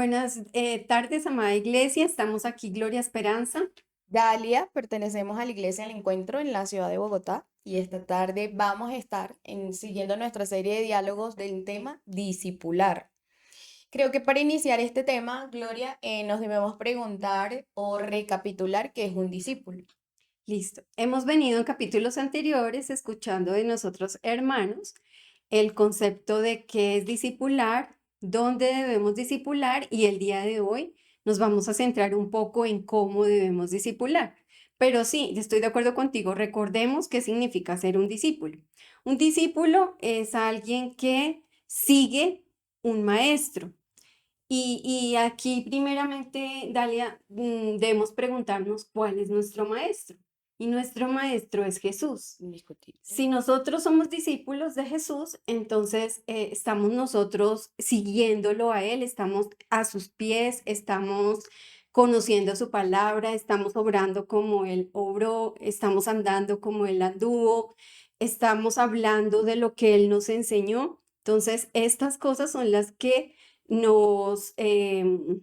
Buenas tardes, amada iglesia. Estamos aquí, Gloria Esperanza. Dalia, pertenecemos a la Iglesia del Encuentro en la ciudad de Bogotá y esta tarde vamos a estar siguiendo nuestra serie de diálogos del tema discipular. Creo que para iniciar este tema, Gloria, nos debemos preguntar o recapitular qué es un discípulo. Listo. Hemos venido en capítulos anteriores escuchando de nosotros hermanos el concepto de qué es discipular, dónde debemos discipular y el día de hoy nos vamos a centrar un poco en cómo debemos discipular. Pero sí, estoy de acuerdo contigo. Recordemos qué significa ser un discípulo. Un discípulo es alguien que sigue un maestro. Y aquí primeramente, Dalia, debemos preguntarnos cuál es nuestro maestro. Y nuestro maestro es Jesús. Indiscutible. Si nosotros somos discípulos de Jesús, entonces estamos nosotros siguiéndolo a Él, estamos a sus pies, estamos conociendo su palabra, estamos obrando como Él obró, estamos andando como Él anduvo, estamos hablando de lo que Él nos enseñó. Entonces, estas cosas son las que nos, Nos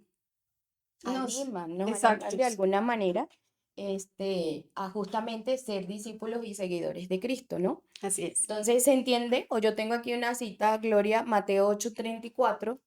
animan de exactos, alguna manera a justamente ser discípulos y seguidores de Cristo, ¿no? así es. Entonces se entiende, o yo tengo aquí una cita, Gloria, Mateo 8:34,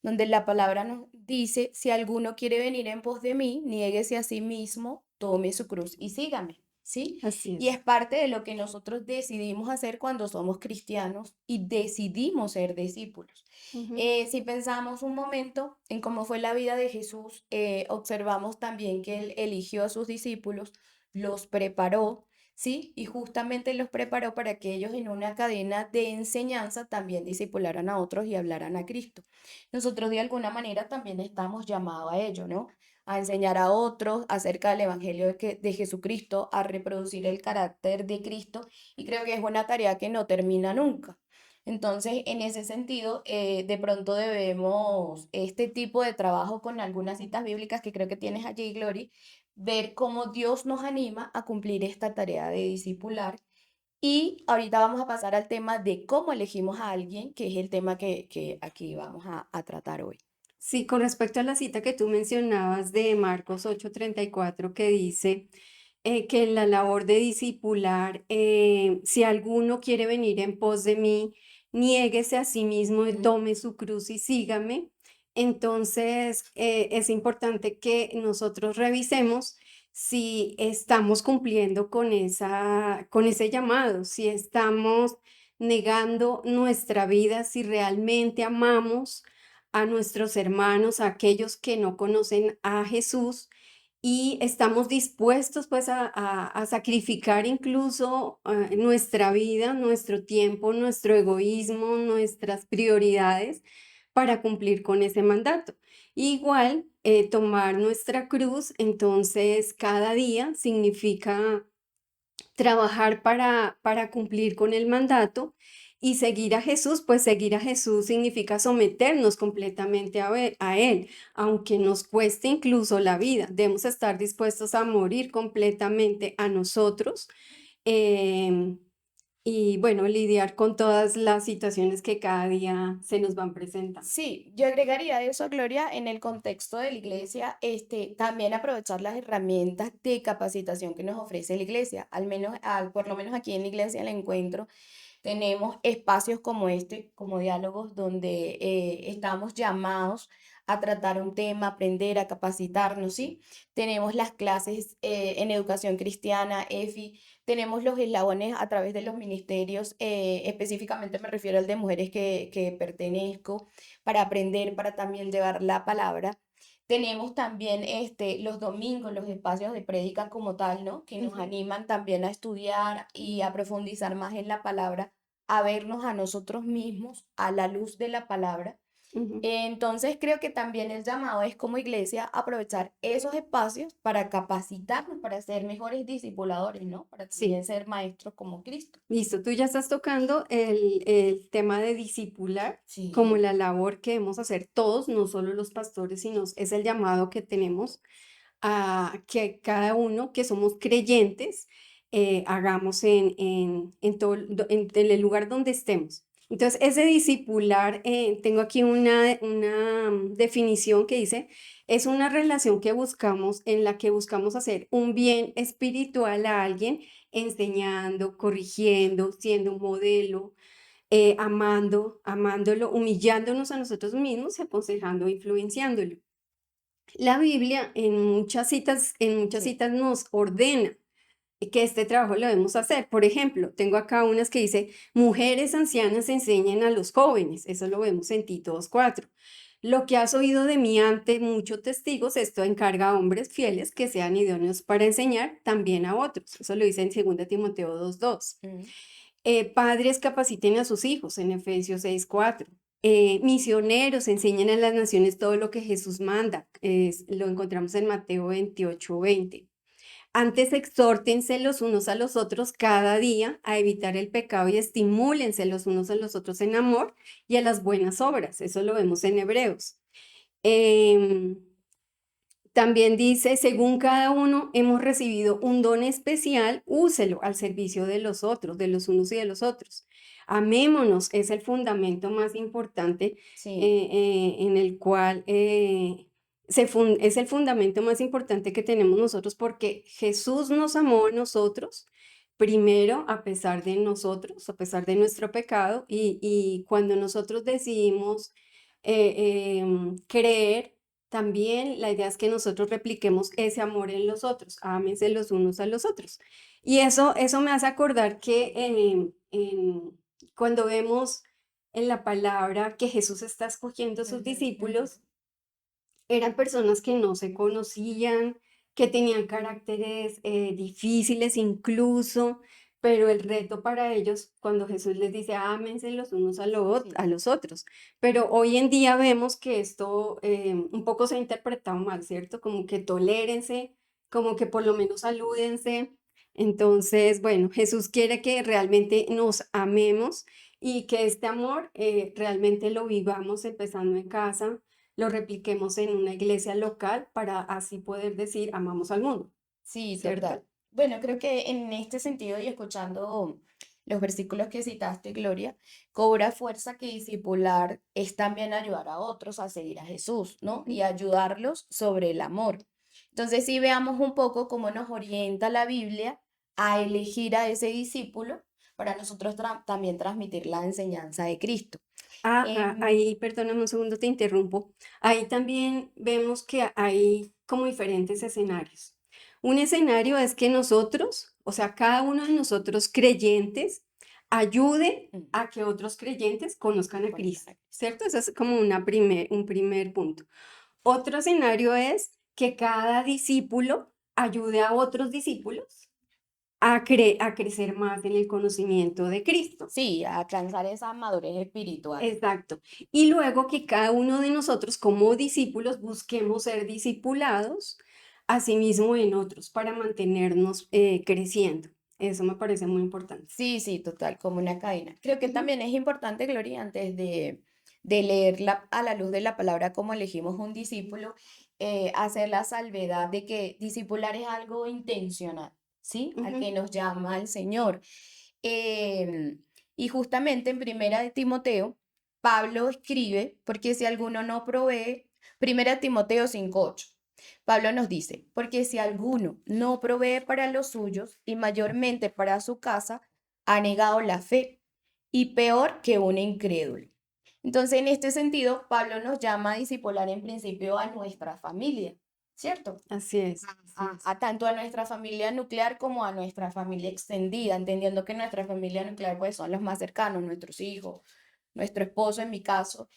donde la palabra nos dice, si alguno quiere venir en pos de mí, niéguese a sí mismo, tome su cruz y sígame, ¿sí? Así Y es. es parte de lo que nosotros decidimos hacer cuando somos cristianos y decidimos ser discípulos. Ujú. Si pensamos un momento en cómo fue la vida de Jesús, observamos también que él eligió a sus discípulos, los preparó, ¿sí? Y justamente los preparó para que ellos en una cadena de enseñanza también discipularan a otros y hablaran a Cristo. Nosotros de alguna manera también estamos llamados a ello, ¿no? A enseñar a otros acerca del Evangelio de Jesucristo, a reproducir el carácter de Cristo y creo que es una tarea que no termina nunca. Entonces, en ese sentido, de pronto debemos este tipo de trabajo con algunas citas bíblicas que creo que tienes allí, Glory, ver cómo Dios nos anima a cumplir esta tarea de discipular. Y ahorita vamos a pasar al tema de cómo elegimos a alguien, que es el tema que aquí vamos a tratar hoy. Sí, con respecto a la cita que tú mencionabas de Marcos 8:34 que dice que la labor de discipular, si alguno quiere venir en pos de mí, niéguese a sí mismo, y Ujú. tome su cruz y sígame. Entonces, es importante que nosotros revisemos si estamos cumpliendo con ese llamado, si estamos negando nuestra vida, si realmente amamos a nuestros hermanos, a aquellos que no conocen a Jesús y estamos dispuestos pues a sacrificar incluso nuestra vida, nuestro tiempo, nuestro egoísmo, nuestras prioridades para cumplir con ese mandato. Igual, tomar nuestra cruz, entonces cada día significa trabajar para cumplir con el mandato y seguir a Jesús, pues seguir a Jesús significa someternos completamente a Él, aunque nos cueste incluso la vida. Debemos estar dispuestos a morir completamente a nosotros em, y bueno, lidiar con todas las situaciones que cada día se nos van presentando. Sí, yo agregaría eso, Gloria, en el contexto de la iglesia, también aprovechar las herramientas de capacitación que nos ofrece la iglesia, por lo menos aquí en la iglesia el encuentro. Tenemos espacios como este, como diálogos, donde estamos llamados a tratar un tema, aprender, a capacitarnos, ¿sí? Tenemos las clases en educación cristiana, EFI, tenemos los eslabones a través de los ministerios, específicamente me refiero al de mujeres que pertenezco, para aprender, para también llevar la palabra. Tenemos también los domingos, los espacios de prédica como tal, ¿no? Que nos Ujú. animan también a estudiar y a profundizar más en la palabra, a vernos a nosotros mismos a la luz de la palabra. Ujú. Entonces creo que también el llamado es como iglesia aprovechar esos espacios para capacitarnos, para ser mejores discipuladores, ¿no? Para también Sí. ser maestros como Cristo. Listo, tú ya estás tocando el tema de discipular como Sí. la labor que debemos hacer todos, no solo los pastores, sino es el llamado que tenemos a que cada uno que somos creyentes hagamos en el lugar donde estemos. Entonces, ese discipular, tengo aquí una definición que dice, es una relación que buscamos, en la que buscamos hacer un bien espiritual a alguien, enseñando, corrigiendo, siendo un modelo, amándolo, humillándonos a nosotros mismos, aconsejando, influenciándolo. La Biblia en muchas Sí, citas nos ordena que este trabajo lo debemos hacer. Por ejemplo, tengo acá unas que dice, mujeres ancianas enseñen a los jóvenes. Eso lo vemos en Tito 2:4. Lo que has oído de mí ante muchos testigos, esto encarga a hombres fieles que sean idóneos para enseñar también a otros. Eso lo dice en 2 Timoteo 2:2. mm, Padres capaciten a sus hijos en Efesios 6:4. Misioneros enseñen a las naciones todo lo que Jesús manda. Lo encontramos en Mateo 28:20. Antes exhórtense los unos a los otros cada día a evitar el pecado y estimúlense los unos a los otros en amor y a las buenas obras. Eso lo vemos en Hebreos. Em, También dice, según cada uno hemos recibido un don especial, úselo al servicio de los otros, de los unos y de los otros. Amémonos, es el fundamento más importante sí, en el cual es el fundamento más importante que tenemos nosotros porque Jesús nos amó a nosotros primero a pesar de nosotros, a pesar de nuestro pecado y cuando nosotros decidimos creer también la idea es que nosotros repliquemos ese amor en los otros, ámense los unos a los otros. Y eso me hace acordar que cuando vemos en la palabra que Jesús está escogiendo a sus ujú, ujú. discípulos, eran personas que no se conocían, que tenían caracteres difíciles incluso, pero el reto para ellos, cuando Jesús les dice, ámense los unos Sí, a los otros. Pero hoy en día vemos que esto un poco se ha interpretado mal, ¿cierto? Como que tolérense, como que por lo menos salúdense. Entonces, bueno, Jesús quiere que realmente nos amemos y que este amor realmente lo vivamos empezando en casa, lo repliquemos en una iglesia local para así poder decir amamos al mundo, sí, ¿cierto? total. Bueno, creo que en este sentido y escuchando los versículos que citaste, Gloria, cobra fuerza que discipular es también ayudar a otros a seguir a Jesús, ¿no? Ujú. Y ayudarlos sobre el amor. Entonces, sí veamos un poco cómo nos orienta la Biblia a elegir a ese discípulo para nosotros también transmitir la enseñanza de Cristo. Em, Ahí, perdóname un segundo, te interrumpo. Ahí también vemos que hay como diferentes escenarios. Un escenario es que nosotros, o sea, cada uno de nosotros creyentes, ayude mm, a que otros creyentes conozcan a conozcan Cristo, a Cristo. ¿cierto? Eso es como un primer punto. Otro escenario es que cada discípulo ayude a otros discípulos a crecer más en el conocimiento de Cristo. Sí, a alcanzar esa madurez espiritual. Exacto. Y luego que cada uno de nosotros como discípulos busquemos ser discipulados, asimismo en otros, para mantenernos creciendo. Eso me parece muy importante. Sí, sí, total, como una cadena. Creo que Ujú. también es importante, Gloria, antes de leer a la luz de la palabra cómo elegimos un discípulo, hacer la salvedad de que discipular es algo intencional, ¿sí? Al que Ujú. nos llama el Señor. Em, y justamente en Primera de Timoteo, Pablo escribe, porque si alguno no provee, Primera de Timoteo 5:8. Pablo nos dice, porque si alguno no provee para los suyos y mayormente para su casa, ha negado la fe y peor que un incrédulo. Entonces, en este sentido, Pablo nos llama a discipular en principio a nuestra familia, ¿cierto? Así es. A tanto a nuestra familia nuclear como a nuestra familia extendida, entendiendo que nuestra familia nuclear pues son los más cercanos, nuestros hijos, nuestro esposo en mi caso,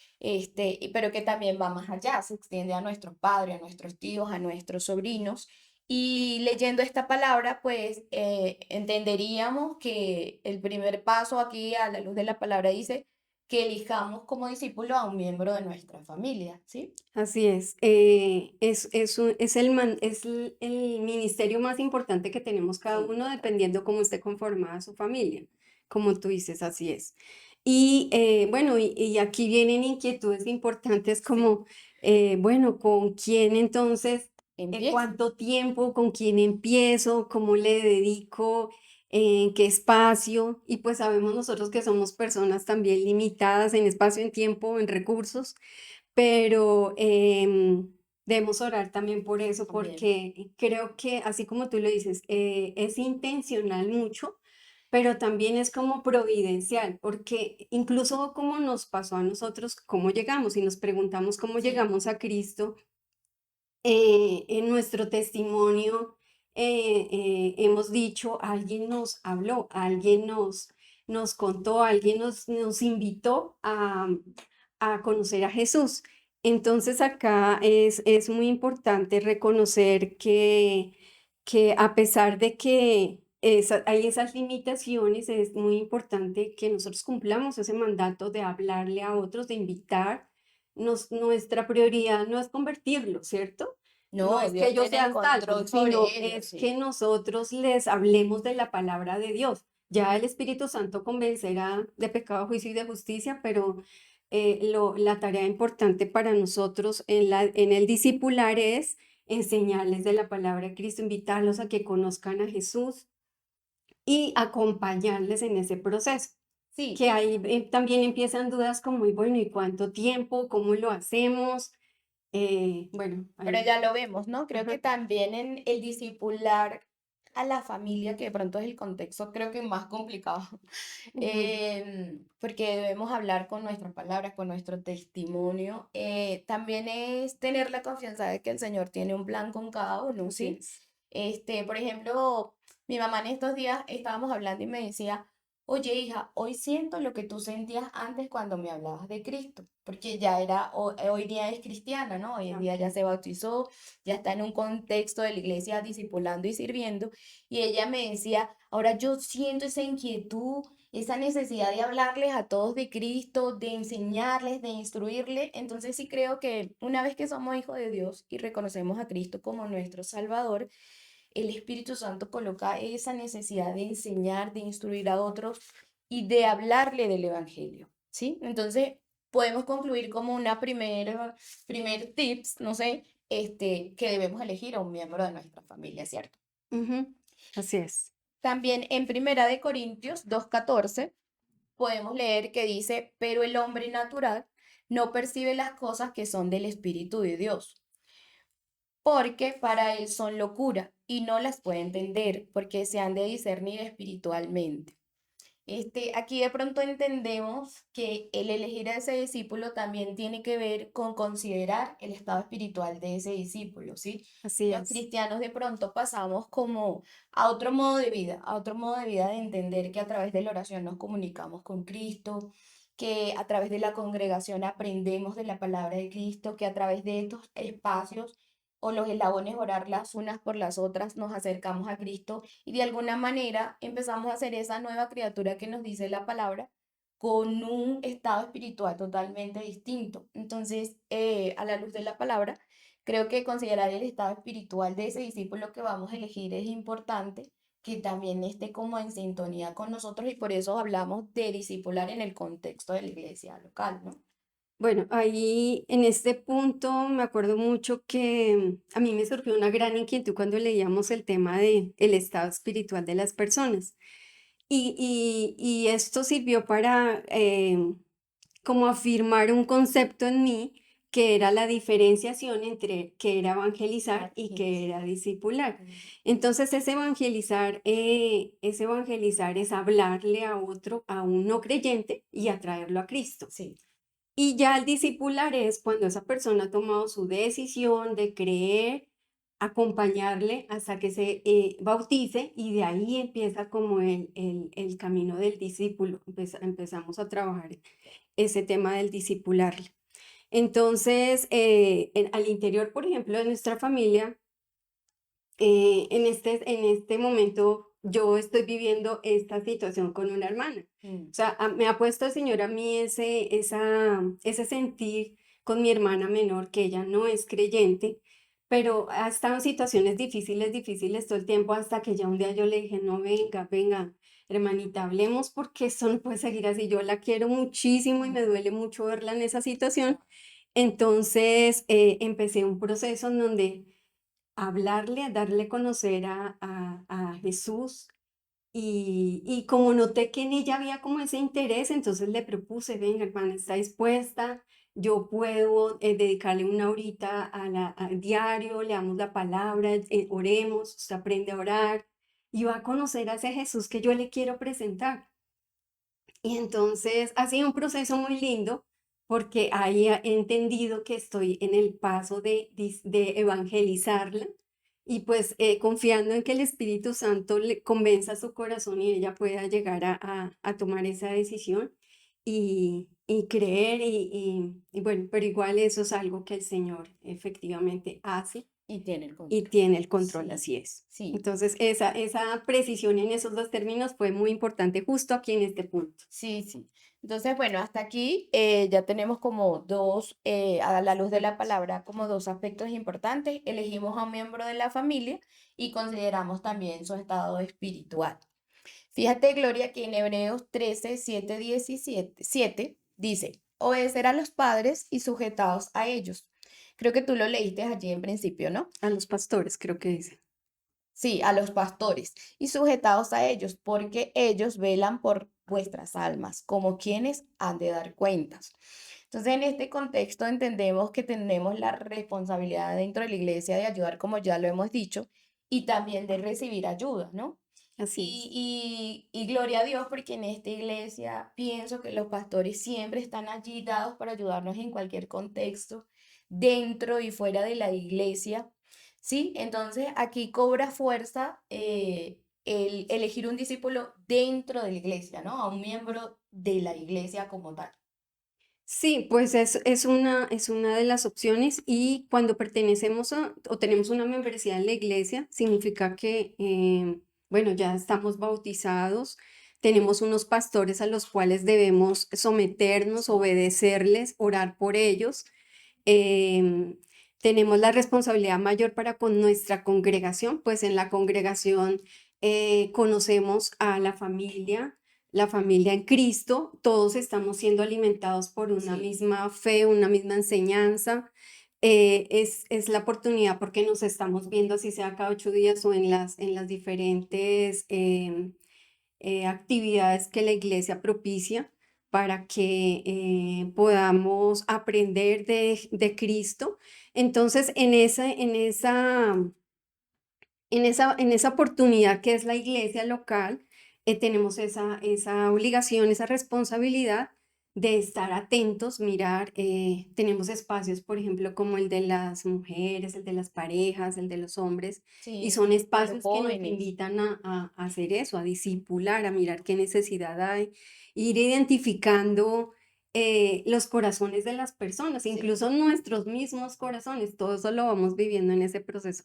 pero que también va más allá, se extiende a nuestros padres, a nuestros tíos, a nuestros sobrinos. Y leyendo esta palabra, pues entenderíamos que el primer paso aquí a la luz de la palabra dice que elijamos como discípulo a un miembro de nuestra familia, ¿sí? Así es. Es el ministerio más importante que tenemos cada Sí, uno, total. dependiendo cómo esté conformada su familia. Como tú dices, así es. Y bueno, y aquí vienen inquietudes importantes Sí, como, bueno, ¿con quién entonces? empieza. ¿Cuánto tiempo? ¿Con quién empiezo? ¿Cómo le dedico? en qué espacio, y pues sabemos nosotros que somos personas también limitadas en espacio, en tiempo, en recursos, pero debemos orar también por eso, También. porque creo que así como tú lo dices, es intencional mucho, pero también es como providencial, porque incluso como nos pasó a nosotros, cómo llegamos, y nos preguntamos cómo Sí. llegamos a Cristo, en nuestro testimonio hemos dicho, alguien nos habló, alguien nos contó, alguien nos invitó a conocer a Jesús. Entonces acá es muy importante reconocer que a pesar de que hay esas limitaciones, es muy importante que nosotros cumplamos ese mandato de hablarle a otros, de invitar. Nuestra prioridad no es convertirlos, ¿cierto? No No, es que Dios ellos tiene el sean salvos, control sobre sino ellos, es que sí. nosotros les hablemos de la palabra de Dios. Ya el Espíritu Santo convencerá de pecado, juicio y de justicia, pero la tarea importante para nosotros en el discipular es enseñarles de la palabra de Cristo, invitarlos a que conozcan a Jesús y acompañarles en ese proceso. Sí, Que ahí también empiezan dudas como, y bueno, ¿y cuánto tiempo? ¿Cómo lo hacemos? Bueno, pero ahí. ya lo vemos, ¿no? Creo que Ajá. también en el discipular a la familia, que de pronto es el contexto creo que más complicado, Ujú. porque debemos hablar con nuestras palabras, con nuestro testimonio, también es tener la confianza de que el Señor tiene un plan con cada uno, Así ¿sí? es. Por ejemplo, mi mamá en estos días estábamos hablando y me decía, oye hija, hoy siento lo que tú sentías antes cuando me hablabas de Cristo, porque ya era, hoy día es cristiana, ¿no? Hoy en día ya Ok. se bautizó, ya está en un contexto de la iglesia discipulando y sirviendo, y ella me decía, ahora yo siento esa inquietud, esa necesidad de hablarles a todos de Cristo, de enseñarles, de instruirles, entonces sí creo que una vez que somos hijos de Dios y reconocemos a Cristo como nuestro Salvador, el Espíritu Santo coloca esa necesidad de enseñar, de instruir a otros y de hablarle del Evangelio, ¿sí? Entonces, podemos concluir como una primer tips, no sé, que debemos elegir a un miembro de nuestra familia, ¿cierto? Ujú. Así es. También en Primera de Corintios 2:14 podemos leer que dice, pero el hombre natural no percibe las cosas que son del Espíritu de Dios, porque para él son locura y no las puede entender porque se han de discernir espiritualmente. Aquí de pronto entendemos que el elegir a ese discípulo también tiene que ver con considerar el estado espiritual de ese discípulo, ¿sí? Así Los es. cristianos de pronto pasamos como a otro modo de vida, a otro modo de vida de entender que a través de la oración nos comunicamos con Cristo, que a través de la congregación aprendemos de la palabra de Cristo, que a través de estos espacios o los eslabones orar las unas por las otras nos acercamos a Cristo y de alguna manera empezamos a ser esa nueva criatura que nos dice la palabra con un estado espiritual totalmente distinto. Entonces, a la luz de la palabra, creo que considerar el estado espiritual de ese discípulo que vamos a elegir es importante, que también esté como en sintonía con nosotros y por eso hablamos de discipular en el contexto de la iglesia local, ¿no? Bueno, ahí en este punto me acuerdo mucho que a mí me surgió una gran inquietud cuando leíamos el tema de el estado espiritual de las personas. Y esto sirvió para como afirmar un concepto en mí que era la diferenciación entre qué era evangelizar y qué era Evangelizar. discipular. Mm. Entonces, ese evangelizar es hablarle a otro, a un no creyente y atraerlo a Cristo. Sí, Y ya el discipular es cuando esa persona ha tomado su decisión de creer, acompañarle hasta que se bautice, y de ahí empieza como el camino del discípulo. Empezamos a trabajar ese tema del discipularle. Entonces, al interior, por ejemplo, de nuestra familia, en este momento yo estoy viviendo esta situación con una hermana. mm, O sea, me ha puesto el Señor a mí ese sentir con mi hermana menor, que ella no es creyente, pero ha estado en situaciones difíciles, difíciles todo el tiempo, hasta que ya un día yo le dije, no, venga, venga, hermanita, hablemos porque esto no puede seguir así. Yo la quiero muchísimo y me mm, duele mucho verla en esa situación. Entonces, empecé un proceso en donde hablarle, darle a conocer a Jesús, Y como noté que en ella había como ese interés, entonces le propuse, venga, hermana, ¿está dispuesta? Yo puedo dedicarle una horita al diario, leamos la palabra, oremos, usted aprende a orar y va a conocer a ese Jesús que yo le quiero presentar. Y entonces ha sido un proceso muy lindo porque ahí he entendido que estoy en el paso de evangelizarla y pues confiando en que el Espíritu Santo le convenza su corazón y ella pueda llegar a tomar esa decisión y creer y bueno, pero igual eso es algo que el Señor efectivamente hace Y tiene el y control. tiene el control, Sí, así es. sí. Entonces, esa precisión en esos dos términos fue muy importante justo aquí en este punto. Sí, sí. Entonces, bueno, hasta aquí ya tenemos como dos, a la luz de la palabra, como dos aspectos importantes. Elegimos a un miembro de la familia y consideramos también su estado espiritual. Fíjate, Gloria, que en Hebreos 13, 7, 17, 7 dice, obedecer a los padres y sujetaos a ellos. Creo que tú lo leíste allí en principio, ¿no? A los pastores, creo que dice. Sí, a los pastores y sujetaos a ellos, porque ellos velan por vuestras almas, como quienes han de dar cuentas. Entonces, en este contexto entendemos que tenemos la responsabilidad dentro de la iglesia de ayudar, como ya lo hemos dicho, y también de recibir ayuda, ¿no? Así es. Y gloria a Dios, porque en esta iglesia pienso que los pastores siempre están allí dados para ayudarnos en cualquier contexto, dentro y fuera de la iglesia. ¿Sí? Entonces aquí cobra fuerza el elegir un discípulo dentro de la iglesia, ¿no? A un miembro de la iglesia como tal. Sí, pues es una de las opciones y cuando pertenecemos a o tenemos una membresía en la iglesia, significa que, bueno, ya estamos bautizados, tenemos unos pastores a los cuales debemos someternos, Sí, obedecerles, orar por ellos. em, Tenemos la responsabilidad mayor para con nuestra congregación, pues en la congregación conocemos a la familia en Cristo, todos estamos siendo alimentados por una sí, misma fe, una misma enseñanza. Es la oportunidad porque nos estamos viendo, así sea cada 8 días o en las diferentes actividades que la iglesia propicia para que podamos aprender de Cristo. Entonces, en esa oportunidad que es la iglesia local, tenemos esa obligación, esa responsabilidad de estar atentos, mirar, tenemos espacios, por ejemplo, como el de las mujeres, el de las parejas, el de los hombres, y sí, son de los espacios que nos jóvenes. invitan a hacer eso, a discipular, a mirar qué necesidad hay, ir identificando los corazones de las personas, Sí. incluso nuestros mismos corazones, todo eso lo vamos viviendo en ese proceso.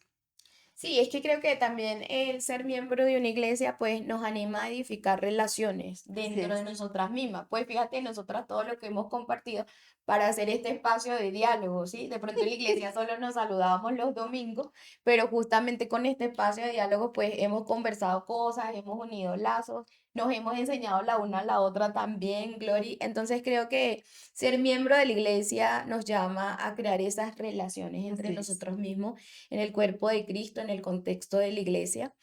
Sí, es que creo que también el ser miembro de una iglesia pues nos anima a edificar relaciones Así dentro de es. nosotras mismas. Pues fíjate, nosotras todo lo que hemos compartido para hacer este espacio de diálogo, ¿sí? De pronto en la iglesia solo nos saludábamos los domingos, pero justamente con este espacio de diálogo pues hemos conversado cosas, hemos unido lazos, nos hemos enseñado la una a la otra también, Glory. Entonces creo que ser miembro de la iglesia nos llama a crear esas relaciones entre Así es. nosotros mismos en el cuerpo de Cristo, en el contexto de la iglesia,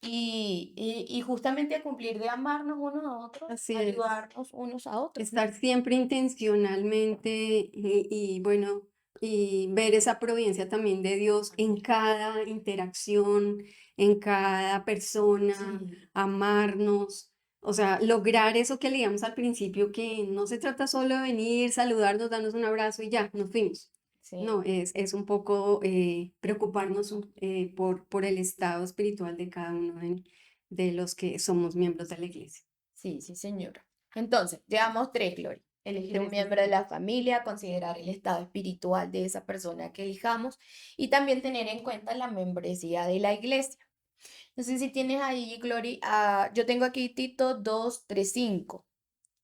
y justamente a cumplir de amarnos unos a otros, Así es. ayudarnos unos a otros, ¿no? Estar siempre intencionalmente y bueno, y ver esa providencia también de Dios en cada interacción, en cada persona, Sí, amarnos, o sea, lograr eso que leíamos al principio, que no se trata solo de venir, saludarnos, darnos un abrazo y ya, nos fuimos. sí, No, es un poco preocuparnos por el estado espiritual de cada uno de los que somos miembros de la iglesia. sí, sí, señora. Entonces, llevamos tres, Gloria. Elegir un Tres miembro de la aspectos. familia, considerar el estado espiritual de esa persona que elijamos y también tener en cuenta la membresía de la iglesia. No sé si tienes ahí, Glory, yo tengo aquí Tito 2:3-5.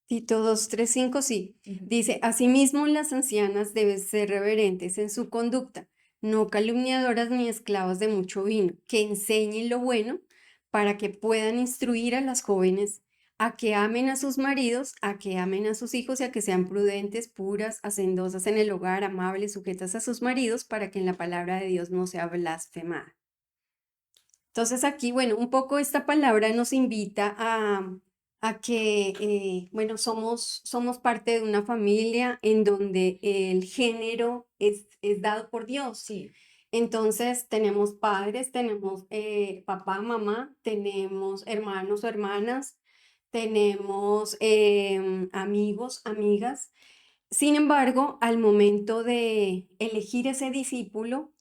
Tito 2:3-5 sí. Ujú. Dice, asimismo las ancianas deben ser reverentes en su conducta, no calumniadoras ni esclavas de mucho vino, que enseñen lo bueno para que puedan instruir a las jóvenes a que amen a sus maridos, a que amen a sus hijos y a que sean prudentes, puras, hacendosas en el hogar, amables, sujetas a sus maridos, para que en la palabra de Dios no sea blasfemada. Entonces aquí, bueno, un poco esta palabra nos invita a que, bueno, somos parte de una familia en donde el género es dado por Dios. Sí, Entonces tenemos padres, tenemos papá, mamá, tenemos hermanos o hermanas, tenemos amigos, amigas. Sin embargo, al momento de elegir ese discípulo,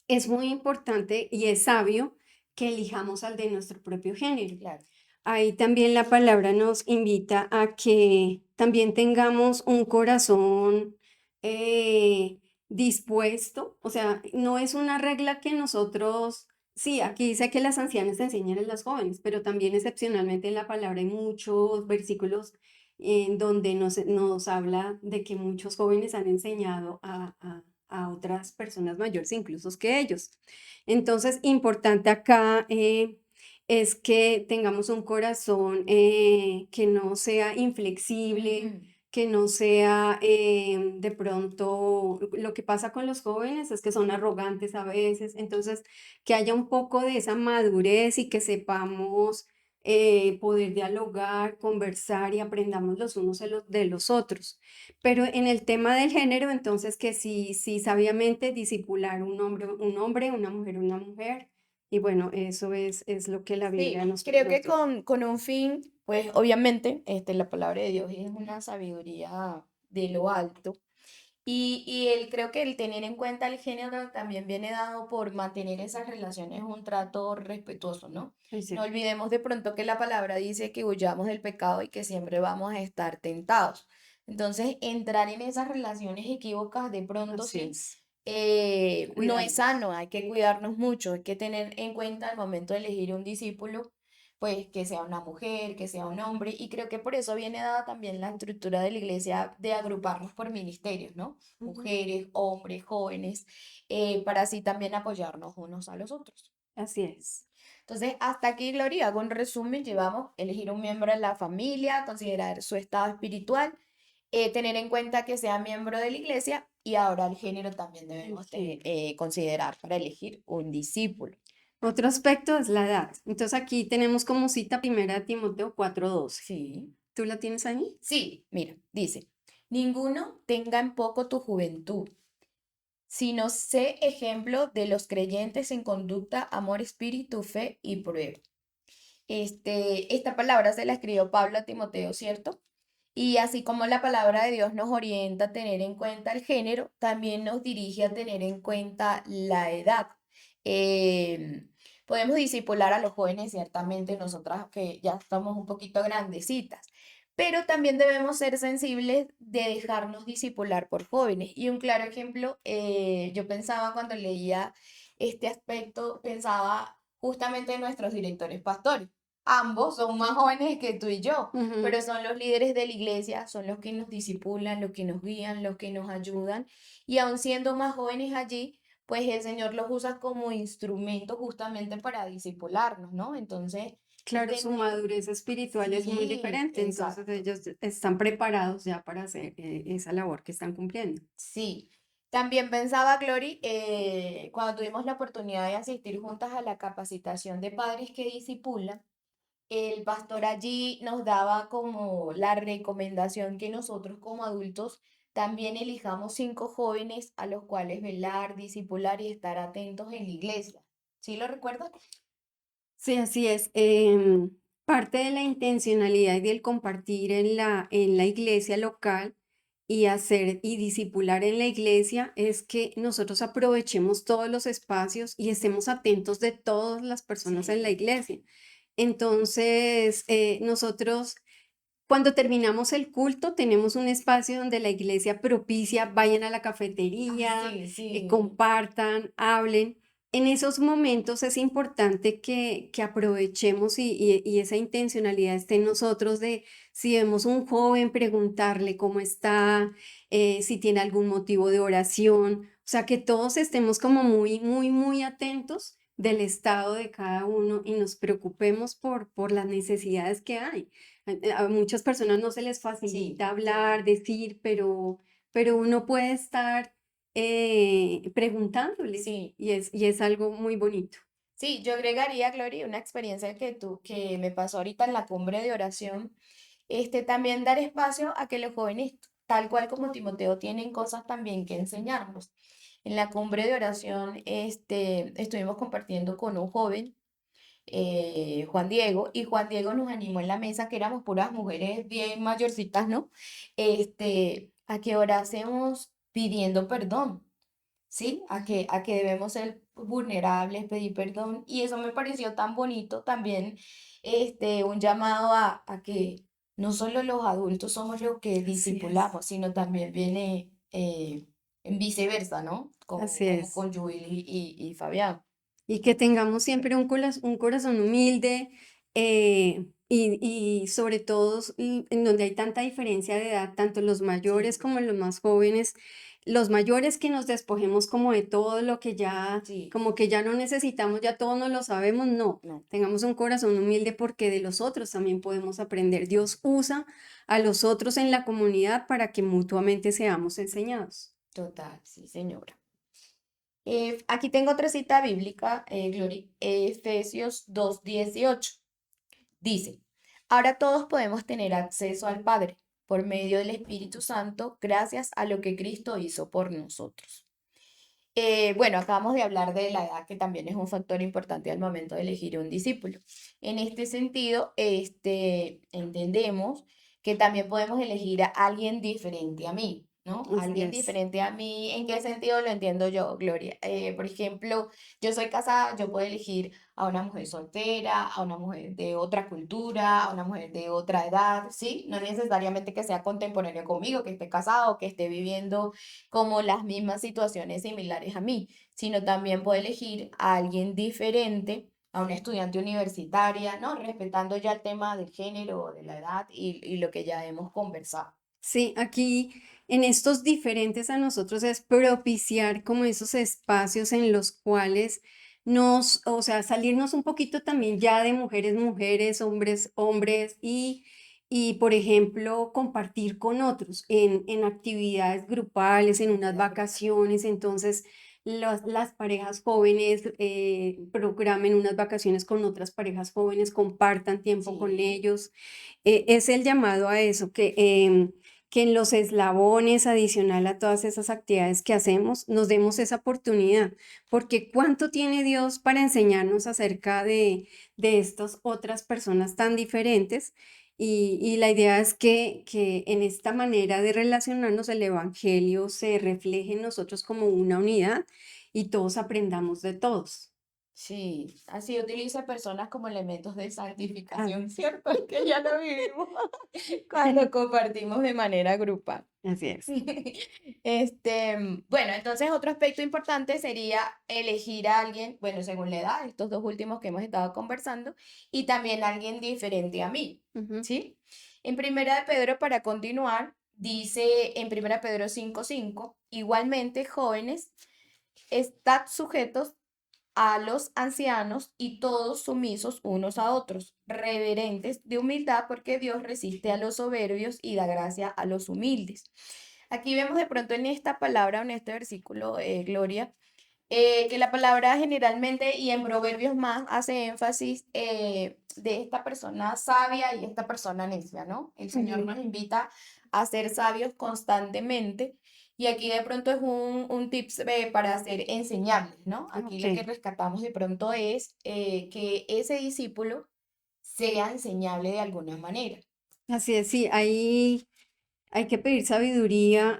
es muy importante y es sabio que elijamos al de nuestro propio género. claro. Ahí también la palabra nos invita a que también tengamos un corazón eh, dispuesto, o sea, no es una regla que nosotros, sí, aquí dice que las ancianas enseñan a las jóvenes, pero también excepcionalmente en la palabra hay muchos versículos en donde nos habla de que muchos jóvenes han enseñado a otras personas mayores, incluso que ellos. Entonces, importante acá es que tengamos un corazón que no sea inflexible, Ujú. que no sea de pronto, lo que pasa con los jóvenes es que son arrogantes a veces, entonces que haya un poco de esa madurez y que sepamos poder dialogar, conversar y aprendamos los unos de los otros. Pero en el tema del género, entonces que sí, sí sabiamente disipular un hombre, una mujer, y bueno, eso es lo que la Sí, Biblia creo que nos dice. con un fin, pues obviamente, la palabra de Dios es una sabiduría de lo alto. Y creo que el tener en cuenta el género también viene dado por mantener esas relaciones un trato respetuoso, ¿no? Es No cierto. olvidemos de pronto que la palabra dice que huyamos del pecado y que siempre vamos a estar tentados. Entonces, entrar en esas relaciones equívocas de pronto Así sí, es. no es Cuidarnos. sano, hay que cuidarnos mucho, hay que tener en cuenta al momento de elegir un discípulo pues que sea una mujer, que sea un hombre, y creo que por eso viene dada también la estructura de la iglesia de agruparnos por ministerios, ¿no? Ujú. Mujeres, hombres, jóvenes, para así también apoyarnos unos a los otros. Así es. Entonces, hasta aquí, Gloria, hago un resumen, llevamos elegir un miembro de la familia, considerar su estado espiritual, tener en cuenta que sea miembro de la iglesia y ahora el género también El debemos género. considerar para elegir un discípulo. Otro aspecto es la edad. Entonces aquí tenemos como cita primera Timoteo 4:12. Sí. ¿Tú la tienes ahí? Sí, mira, dice, ninguno tenga en poco tu juventud, sino sé ejemplo de los creyentes en conducta, amor, espíritu, fe y prueba. Esta palabra se la escribió Pablo a Timoteo, ¿cierto? Y así como la palabra de Dios nos orienta a tener en cuenta el género, también nos dirige a tener en cuenta la edad. Em, Podemos disipular a los jóvenes, ciertamente, nosotras que ya estamos un poquito grandecitas, pero también debemos ser sensibles de dejarnos disipular por jóvenes. Y un claro ejemplo, yo pensaba cuando leía este aspecto, pensaba justamente en nuestros directores pastores. Ambos son más jóvenes que tú y yo, Ujú. pero son los líderes de la iglesia, son los que nos disipulan, los que nos guían, los que nos ayudan. Y aun siendo más jóvenes allí, pues el Señor los usa como instrumento justamente para disipularnos, ¿no? Entonces, es Claro, su tener, madurez espiritual es muy sí, diferente, entonces exacto, ellos están preparados ya para hacer esa labor que están cumpliendo. sí. También pensaba, Glory, cuando tuvimos la oportunidad de asistir juntas a la capacitación de padres que disipulan, el pastor allí nos daba como la recomendación que nosotros como adultos también elijamos 5 jóvenes a los cuales velar, discipular y estar atentos en la iglesia. ¿Sí lo recuerdas? Sí, así es. Parte de la intencionalidad y del compartir en la iglesia local y hacer y discipular en la iglesia es que nosotros aprovechemos todos los espacios y estemos atentos de todas las personas en la Sí. iglesia. Entonces, nosotros cuando terminamos el culto, tenemos un espacio donde la iglesia propicia, vayan a la Ah, cafetería, sí, sí. compartan, hablen. En esos momentos es importante que aprovechemos y esa intencionalidad esté en nosotros de si vemos un joven, preguntarle cómo está, si tiene algún motivo de oración. O sea, que todos estemos como muy, muy, muy atentos del estado de cada uno y nos preocupemos por las necesidades que hay. A muchas personas no se les Sí, facilita hablar, decir, pero uno puede estar preguntándoles sí. y es algo muy bonito. Sí, yo agregaría, Glory, una experiencia que me pasó ahorita en la cumbre de oración, también dar espacio a que los jóvenes, tal cual como Timoteo, tienen cosas también que enseñarnos. En la cumbre de oración, estuvimos compartiendo con un joven, Juan Diego, y Juan Diego nos animó en la mesa, que éramos puras mujeres bien mayorcitas, ¿no? A que orásemos pidiendo perdón. ¿Sí? A que debemos ser vulnerables, pedir perdón. Y eso me pareció tan bonito también, un llamado a que no solo los adultos somos los que Así es, discipulamos, sino también viene en viceversa, ¿no? así Como es. con Julie y Fabián. Y que tengamos siempre un corazón humilde, y sobre todo en donde hay tanta diferencia de edad, tanto los mayores Sí, como los más jóvenes, los mayores que nos despojemos como de todo lo que ya, sí, como que ya no necesitamos, ya todo no lo sabemos, no, no, tengamos un corazón humilde porque de los otros también podemos aprender. Dios usa a los otros en la comunidad para que mutuamente seamos enseñados. total, sí, señora. Aquí tengo otra cita bíblica, Glory, Efesios 2:18. Dice, ahora todos podemos tener acceso al Padre por medio del Espíritu Santo gracias a lo que Cristo hizo por nosotros. Bueno, acabamos de hablar de la edad, que también es un factor importante al momento de elegir un discípulo. En este sentido, entendemos que también podemos elegir a alguien diferente a mí, ¿no? Así Alguien es. diferente a mí. ¿En qué sentido lo entiendo yo, Gloria? Por ejemplo, yo soy casada, yo puedo elegir a una mujer soltera, a una mujer de otra cultura, a una mujer de otra edad, ¿sí? No necesariamente que sea contemporáneo conmigo, que esté casado, que esté viviendo como las mismas situaciones similares a mí, sino también puedo elegir a alguien diferente, a una estudiante universitaria, ¿no? Respetando ya el tema del género o de la edad y lo que ya hemos conversado. Sí, aquí en estos diferentes a nosotros es propiciar como esos espacios en los cuales nos, o sea, salirnos un poquito también ya de mujeres, mujeres, hombres, hombres y por ejemplo, compartir con otros en actividades grupales, en unas De acuerdo. vacaciones. Entonces, las parejas jóvenes programen unas vacaciones con otras parejas jóvenes, compartan tiempo con Sí, ellos. Es el llamado a eso, que en los eslabones adicional a todas esas actividades que hacemos, nos demos esa oportunidad, porque ¿cuánto tiene Dios para enseñarnos acerca de estas otras personas tan diferentes? Y la idea es que en esta manera de relacionarnos el Evangelio se refleje en nosotros como una unidad y todos aprendamos de todos. sí, así utiliza personas como elementos de Ah, santificación, ¿cierto? Que ya lo vivimos cuando compartimos de manera grupal. así es. Bueno, entonces otro aspecto importante sería elegir a alguien, bueno, según la edad, estos dos últimos que hemos estado conversando, y también alguien diferente a mí, Ujú. ¿sí? En Primera de Pedro, para continuar, dice en Primera de Pedro 5:5, igualmente, jóvenes, estad sujetos a los ancianos y todos sumisos unos a otros, reverentes de humildad, porque Dios resiste a los soberbios y da gracia a los humildes. Aquí vemos de pronto en esta palabra, en este versículo, Gloria, que la palabra generalmente y en proverbios más hace énfasis de esta persona sabia y esta persona necia, ¿no? El Señor Ujú. nos invita a ser sabios constantemente y aquí de pronto es un tips para ser enseñables, ¿no? Aquí Ok. lo que rescatamos de pronto es que ese discípulo sea enseñable de alguna manera. Así es, sí, hay que pedir sabiduría,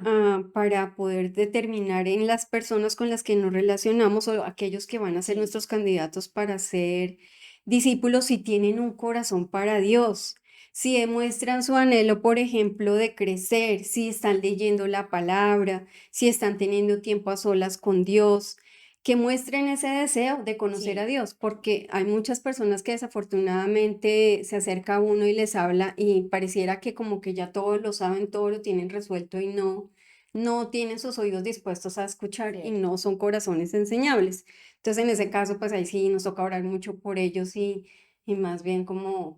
para poder determinar en las personas con las que nos relacionamos o aquellos que van a ser Sí, nuestros candidatos para ser discípulos si tienen un corazón para Dios, si demuestran su anhelo, por ejemplo, de crecer, si están leyendo la palabra, si están teniendo tiempo a solas con Dios, que muestren ese deseo de conocer a sí, Dios, porque hay muchas personas que desafortunadamente se acerca a uno y les habla y pareciera que como que ya todo lo saben, todo lo tienen resuelto y no tienen sus oídos dispuestos a escuchar y cierto. no son corazones enseñables. Entonces, en ese caso, pues ahí sí nos toca orar mucho por ellos y más bien como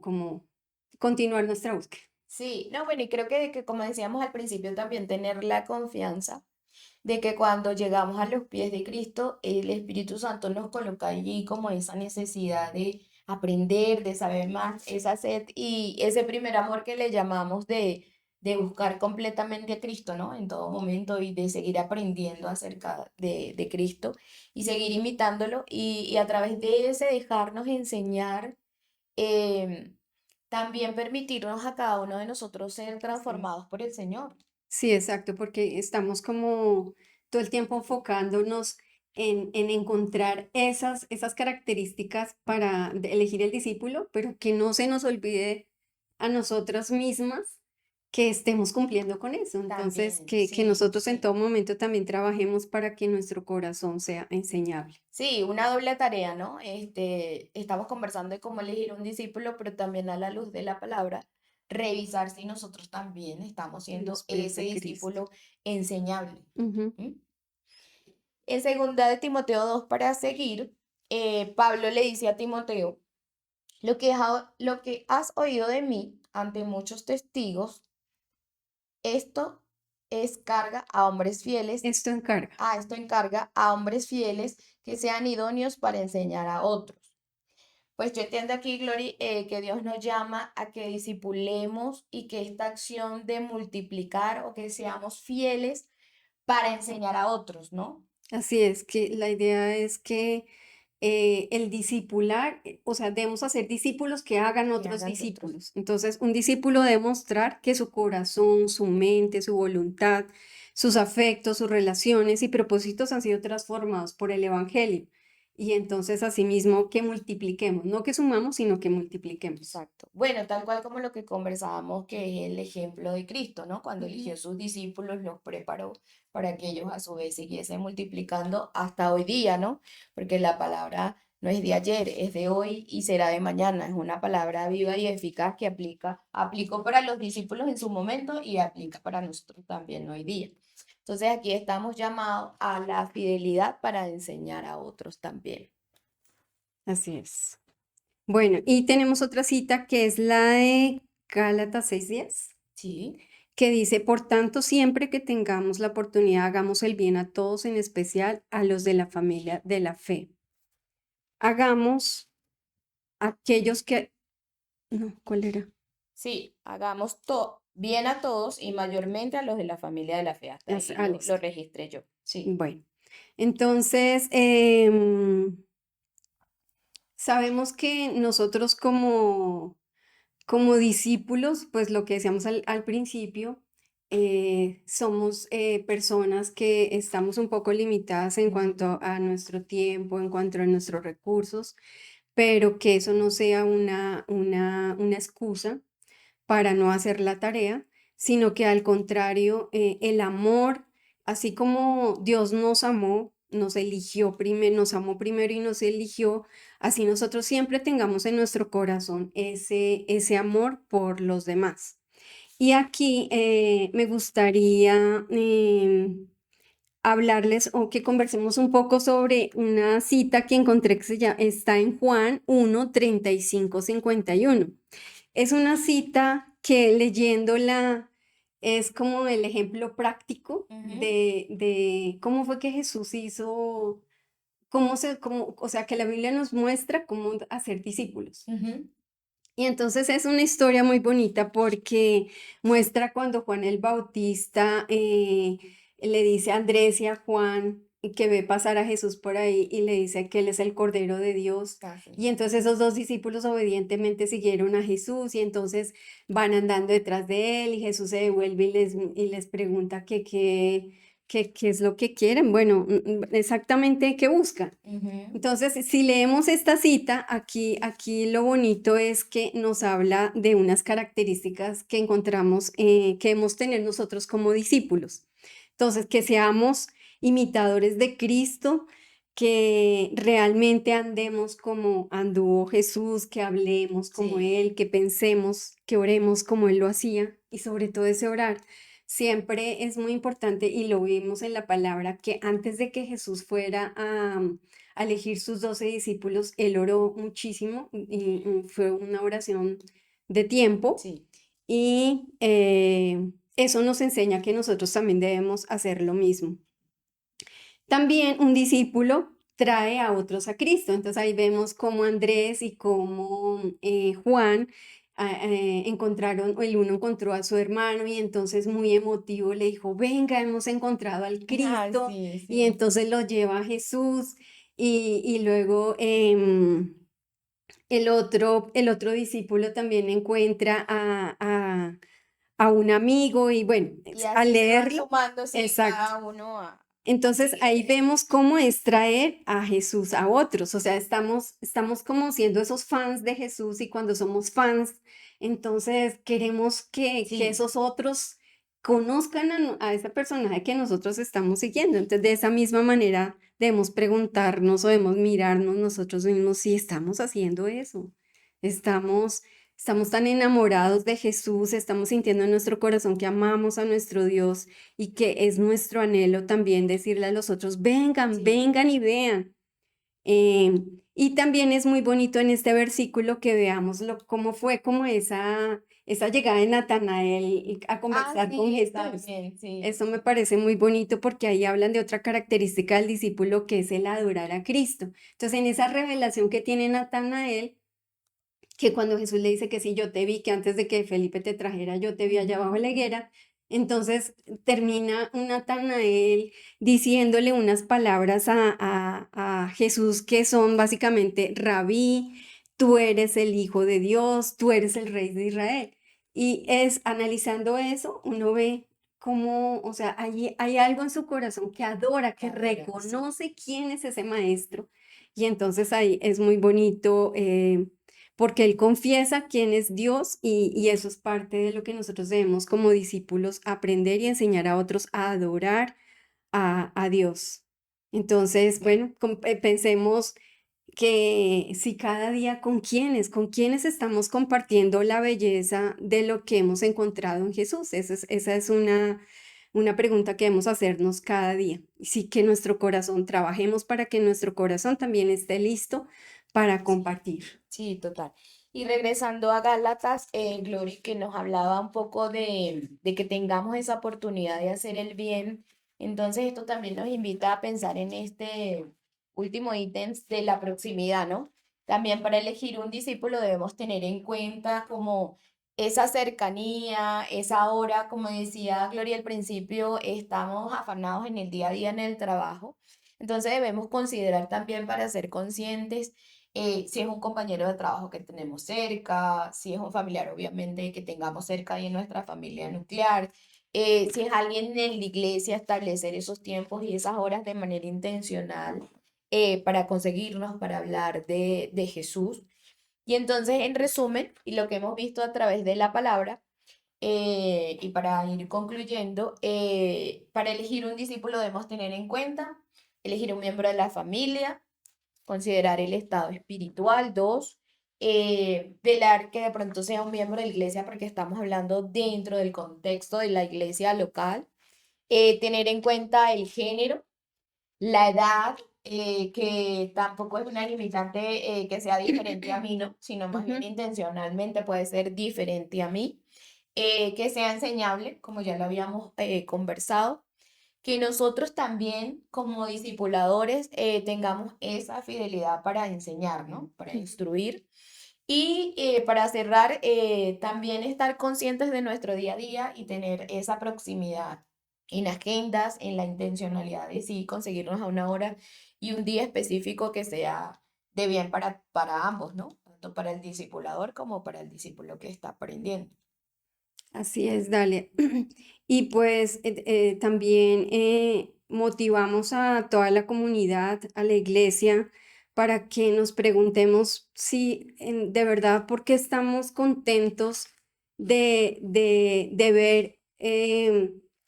continuar nuestra búsqueda. Sí, no, bueno, y creo que como decíamos al principio, también tener la confianza de que cuando llegamos a los pies de Cristo, el Espíritu Santo nos coloca allí como esa necesidad de aprender, de saber más, esa sed y ese primer amor que le llamamos de buscar completamente a Cristo, ¿no? En todo momento y de seguir aprendiendo acerca de Cristo y seguir imitándolo y a través de ese dejarnos enseñar, em, también permitirnos a cada uno de nosotros ser Sí. transformados por el Señor. Sí, exacto, porque estamos como todo el tiempo enfocándonos en encontrar esas características para elegir el discípulo, pero que no se nos olvide a nosotras mismas que estemos cumpliendo con eso. Entonces, También, que sí, nosotros en sí. todo momento también trabajemos para que nuestro corazón sea enseñable. Sí, una doble tarea, ¿no? Estamos conversando de cómo elegir un discípulo, pero también a la luz de la palabra, revisar si nosotros también estamos En siendo los pies ese de Cristo. discípulo enseñable. Ujú. ¿M? En segunda de Timoteo 2 para seguir, Pablo le dice a Timoteo, lo que has oído de mí ante muchos testigos, esto es carga a hombres fieles. Esto encarga. Esto encarga a hombres fieles que sean idóneos para enseñar a otros. Pues yo entiendo aquí, Glory, que Dios nos llama a que discipulemos y que esta acción de multiplicar o que seamos fieles para enseñar a otros, ¿no? Así es, que la idea es que el discipular, o sea, debemos hacer discípulos que hagan Que otros hagan de otros. discípulos. Entonces, un discípulo debe mostrar que su corazón, su mente, su voluntad, sus afectos, sus relaciones y propósitos han sido transformados por el Evangelio. Y entonces, asimismo, que multipliquemos, no que sumamos, sino que multipliquemos. Exacto. Bueno, tal cual como lo que conversábamos, que es el ejemplo de Cristo, ¿no? Cuando Ujú. eligió sus discípulos, los preparó para que ellos a su vez siguiesen multiplicando hasta hoy día, ¿no? Porque la palabra no es de ayer, es de hoy y será de mañana. Es una palabra viva y eficaz que aplicó para los discípulos en su momento y aplica para nosotros también hoy día. Entonces aquí estamos llamados a la fidelidad para enseñar a otros también. Así es. Bueno, y tenemos otra cita que es la de Gálatas 6:10. Sí. Que dice, por tanto, siempre que tengamos la oportunidad, hagamos el bien a todos, en especial a los de la familia de la fe. Hagamos aquellos que... No, ¿cuál era? Sí, hagamos bien a todos y mayormente a los de la familia de la fe. Hasta ahí lo Listo. registré yo. Sí. Bueno, entonces, sabemos que nosotros como discípulos, pues lo que decíamos al principio, somos personas que estamos un poco limitadas en Ujú. cuanto a nuestro tiempo, en cuanto a nuestros recursos, pero que eso no sea una excusa para no hacer la tarea, sino que al contrario, el amor, así como Dios nos amó, nos eligió primero, nos amó primero y nos eligió, así nosotros siempre tengamos en nuestro corazón ese amor por los demás. Y aquí me gustaría hablarles o que conversemos un poco sobre una cita que encontré que está en Juan 1:35-51. Es una cita que leyéndola es como el ejemplo práctico Ujú, de cómo fue que Jesús hizo, o sea, que la Biblia nos muestra cómo hacer discípulos. ujú. Y entonces es una historia muy bonita porque muestra cuando Juan el Bautista le dice a Andrés y a Juan y que ve pasar a Jesús por ahí y le dice que él es el Cordero de Dios. Casi. Y entonces esos dos discípulos obedientemente siguieron a Jesús y entonces van andando detrás de él y Jesús se devuelve y les pregunta qué es lo que quieren. Bueno, exactamente qué buscan. Ujú. Entonces, si leemos esta cita, aquí lo bonito es que nos habla de unas características que encontramos, que debemos tener nosotros como discípulos. Entonces, que seamos imitadores de Cristo, que realmente andemos como anduvo Jesús, que hablemos como Sí. Él, que pensemos, que oremos como Él lo hacía y sobre todo ese orar. Siempre es muy importante y lo vimos en la palabra que antes de que Jesús fuera a elegir sus 12 discípulos, él oró muchísimo y fue una oración de tiempo Sí. y eso nos enseña que nosotros también debemos hacer lo mismo. También un discípulo trae a otros a Cristo. Entonces ahí vemos cómo Andrés y cómo Juan encontraron, el uno encontró a su hermano y entonces muy emotivo le dijo, venga, hemos encontrado al Ah, Cristo, sí, y sí. entonces lo lleva a Jesús y luego el otro discípulo también encuentra a un amigo y bueno, Y al así se van leerlo, sumando, sí, exacto. cada uno a Entonces seguir a ahí Jesús. vemos cómo es traer a Jesús a otros, o sea, estamos como siendo esos fans de Jesús y cuando somos fans, entonces queremos que Sí, esos otros conozcan a ese personaje que nosotros estamos siguiendo. Entonces de esa misma manera debemos preguntarnos o debemos mirarnos nosotros mismos si estamos haciendo eso, estamos Estamos tan enamorados de Jesús, estamos sintiendo en nuestro corazón que amamos a nuestro Dios y que es nuestro anhelo también decirle a los otros, vengan, sí. vengan y vean. Y también es muy bonito en este versículo que veamos cómo fue como esa llegada de Natanael a Ah, conversar con sí, Jesús. también, sí. Eso me parece muy bonito porque ahí hablan de otra característica del discípulo que es el adorar a Cristo. Entonces, en esa revelación que tiene Natanael, que cuando Jesús le dice que sí, yo te vi, que antes de que Felipe te trajera, yo te vi allá abajo en la higuera, entonces termina un Natanael diciéndole unas palabras a Jesús que son básicamente, Rabí, tú eres el Hijo de Dios, tú eres el Rey de Israel. Y es analizando eso, uno ve cómo, o sea, hay algo en su corazón que adora, que Ahora, sí. reconoce quién es ese maestro. Y entonces ahí es muy bonito. Porque él confiesa quién es Dios y eso es parte de lo que nosotros debemos como discípulos aprender y enseñar a otros a adorar a Dios. Entonces, bueno, pensemos que si cada día con quiénes estamos compartiendo la belleza de lo que hemos encontrado en Jesús. Esa es una pregunta que debemos hacernos cada día. Sí, que nuestro corazón, trabajemos para que nuestro corazón también esté listo para Sí, compartir. sí, total. Y regresando a Gálatas, Glory, que nos hablaba un poco de que tengamos esa oportunidad de hacer el bien. Entonces, esto también nos invita a pensar en este último ítem de la proximidad, ¿no? También para elegir un discípulo debemos tener en cuenta como esa cercanía, esa hora, como decía Gloria al principio, estamos afanados en el día a día en el trabajo. Entonces, debemos considerar también para ser conscientes si es un compañero de trabajo que tenemos cerca, si es un familiar, obviamente, que tengamos cerca y en nuestra familia nuclear, si es alguien en la iglesia, establecer esos tiempos y esas horas de manera intencional para conseguirnos, para hablar de Jesús. Y entonces, en resumen, y lo que hemos visto a través de la palabra, y para ir concluyendo, para elegir un discípulo debemos tener en cuenta elegir un miembro de la familia, considerar el estado espiritual. Dos, velar que de pronto sea un miembro de la iglesia porque estamos hablando dentro del contexto de la iglesia local. Tener en cuenta el género, la edad, que tampoco es una limitante que sea diferente a mí, ¿no? Sino más bien Ujú. intencionalmente puede ser diferente a mí. Que sea enseñable, como ya lo habíamos conversado, que nosotros también como discipuladores tengamos esa fidelidad para enseñar, ¿no? Para instruir. Y para cerrar, también estar conscientes de nuestro día a día y tener esa proximidad en agendas, en la intencionalidad de sí conseguirnos a una hora y un día específico que sea de bien para ambos, ¿no? Tanto para el discipulador como para el discípulo que está aprendiendo. Así es, dale. Y pues también motivamos a toda la comunidad, a la iglesia, para que nos preguntemos si de verdad, ¿por qué estamos contentos de ver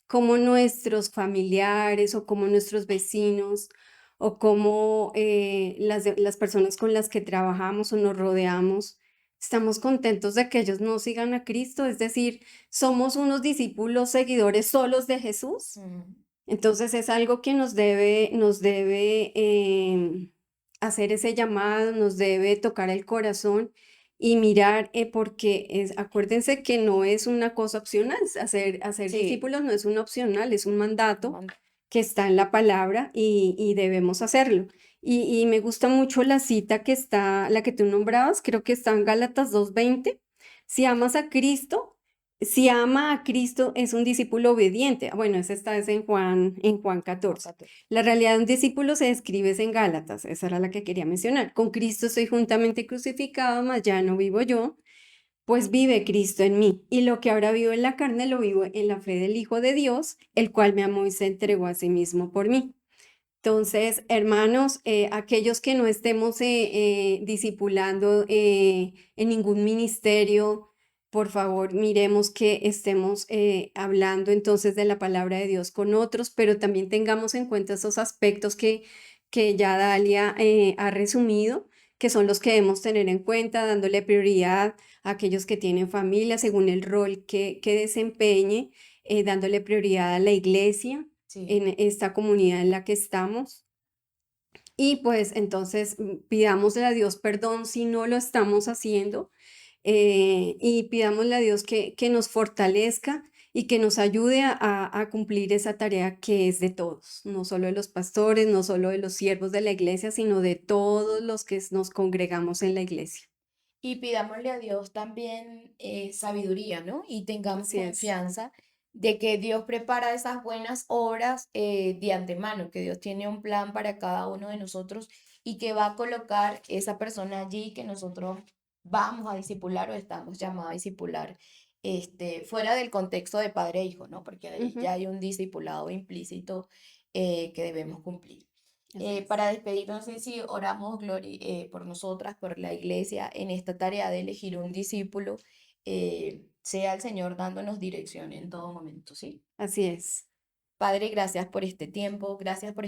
cómo nuestros familiares o cómo nuestros vecinos o cómo las personas con las que trabajamos o nos rodeamos, estamos contentos de que ellos no sigan a Cristo? Es decir, somos unos discípulos seguidores solos de Jesús. Mm, Entonces es algo que nos debe hacer ese llamado, nos debe tocar el corazón y mirar, porque acuérdense que no es una cosa opcional, hacer sí, discípulos no es un opcional, es un mandato manda. que está en la palabra y debemos hacerlo. Y me gusta mucho la cita que está, la que tú nombrabas, creo que está en Gálatas 2:20. Si amas a Cristo, si ama a Cristo es un discípulo obediente. Bueno, esa está es en Juan Juan 14. 14. La realidad de un discípulo se describe es en Gálatas, esa era la que quería mencionar. Con Cristo estoy juntamente crucificado, mas ya no vivo yo, pues vive Cristo en mí. Y lo que ahora vivo en la carne lo vivo en la fe del Hijo de Dios, el cual me amó y se entregó a sí mismo por mí. Entonces, hermanos, aquellos que no estemos discipulando en ningún ministerio, por favor, miremos que estemos hablando entonces de la palabra de Dios con otros, pero también tengamos en cuenta esos aspectos que ya Dalia ha resumido, que son los que debemos tener en cuenta, dándole prioridad a aquellos que tienen familia según el rol que desempeñe, dándole prioridad a la iglesia Sí. en esta comunidad en la que estamos. Y pues entonces pidámosle a Dios perdón si no lo estamos haciendo, y pidámosle a Dios que nos fortalezca y que nos ayude a cumplir esa tarea que es de todos, no solo de los pastores, no solo de los siervos de la iglesia, sino de todos los que nos congregamos en la iglesia. Y pidámosle a Dios también sabiduría, ¿no? Y tengamos Así es. confianza de que Dios prepara esas buenas obras de antemano, que Dios tiene un plan para cada uno de nosotros y que va a colocar esa persona allí que nosotros vamos a discipular o estamos llamados a discipular, fuera del contexto de padre e hijo, ¿no? Porque ahí Ujú, ya hay un discipulado implícito que debemos cumplir. así es. Para despedirnos, no sé si oramos por nosotras, por la iglesia, en esta tarea de elegir un discípulo, sea el Señor dándonos dirección en todo momento, ¿sí? Así es. Padre, gracias por este tiempo que nos Gracias por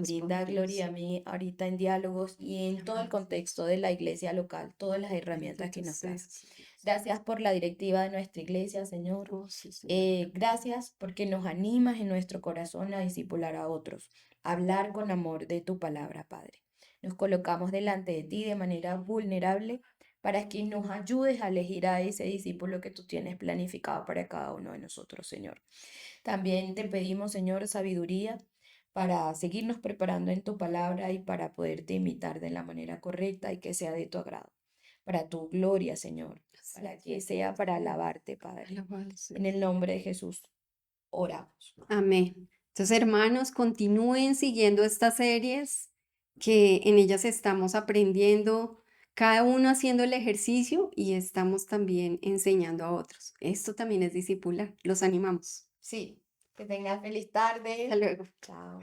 brinda Gloria Dios. a mí ahorita en diálogos y en todo el contexto de la iglesia local, todas las herramientas que Bendito nos das. seas, Dios. Gracias por la directiva de nuestra iglesia, Señor. Oh, sí, Señor. Gracias porque nos animas en nuestro corazón a discipular a otros, a hablar con amor de tu palabra, Padre. Nos colocamos delante de ti de manera vulnerable para que nos ayudes a elegir a ese discípulo que tú tienes planificado para cada uno de nosotros, Señor. También te pedimos, Señor, sabiduría para seguirnos preparando en tu palabra y para poderte imitar de la manera correcta y que sea de tu agrado. Para tu gloria, Señor, Así para es. que sea para alabarte, Padre. Alabado En seas. el nombre de Jesús oramos. Amén. Entonces, hermanos, continúen siguiendo estas series que en ellas estamos aprendiendo, cada uno haciendo el ejercicio y estamos también enseñando a otros. Esto también es discipular. Los animamos. Sí, que tengas feliz Hasta tarde. luego. Chao.